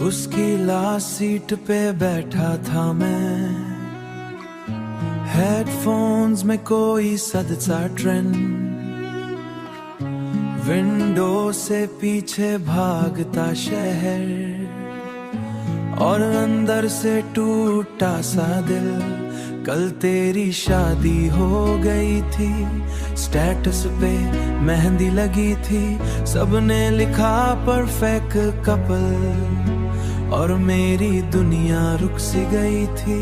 उसकी last seat पे बैठा था मैं, हेडफोन्स में कोई सद सा ट्रेंड, विंडो से पीछे भागता शहर, और अंदर से टूटा सा दिल। कल तेरी शादी हो गई थी, स्टेटस पे मेहंदी लगी थी, सबने लिखा परफेक्ट कपल, और मेरी दुनिया रुक सी गई थी।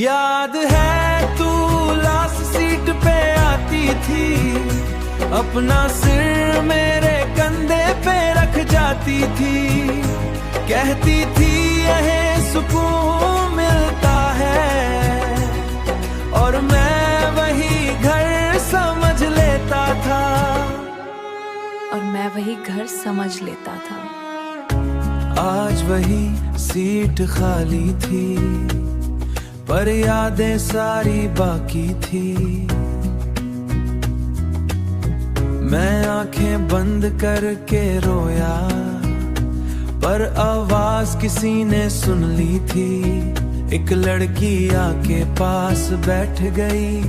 याद है तू लास्ट सीट पे आती थी, अपना सिर मेरे कंधे पे रख जाती थी, कहती थी यह सुकून मिलता है, और मैं वही घर समझ लेता था, और मैं वही घर समझ लेता था। आज वही सीट खाली थी, पर यादें सारी बाकी थी। मैं आंखें बंद करके रोया, पर आवाज किसी ने सुन ली थी। एक लड़की आके पास बैठ गई,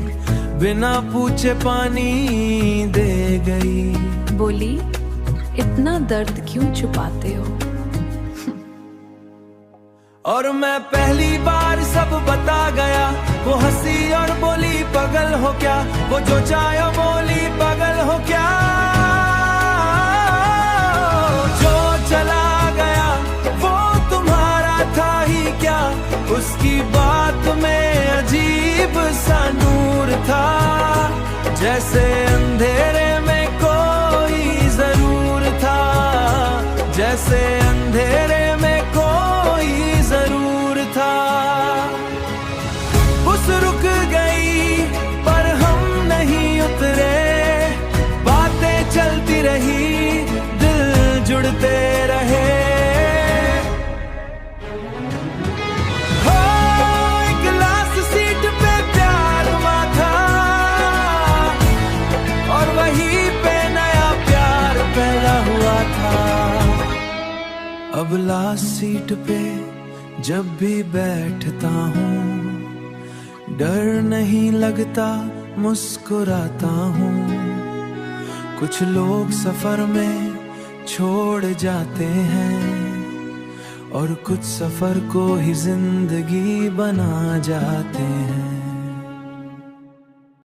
बिना पूछे पानी दे गई। बोली, इतना दर्द क्यों छुपाते हो? और मैं पहली बार सब बता गया। वो हंसी और बोली पागल हो क्या, वो जो चाहे बोली पागल हो क्या। जो चला गया वो तुम्हारा था ही क्या, उसकी बात में अजीब सा नूर था, जैसे अंधेरे में कोई जरूर था, जैसे अंधेरे में कोई जरूर था। बस रुक गई पर हम नहीं उतरे, बातें चलती रही, दिल जुड़ते रहे। हो एक लास्ट सीट पे प्यार हुआ था, और वहीं पे नया प्यार पैदा हुआ था। अब लास्ट सीट पे जब भी बैठता हूँ, डर नहीं लगता, मुस्कुराता हूँ। कुछ लोग सफर में छोड़ जाते हैं, और कुछ सफर को ही जिंदगी बना जाते हैं।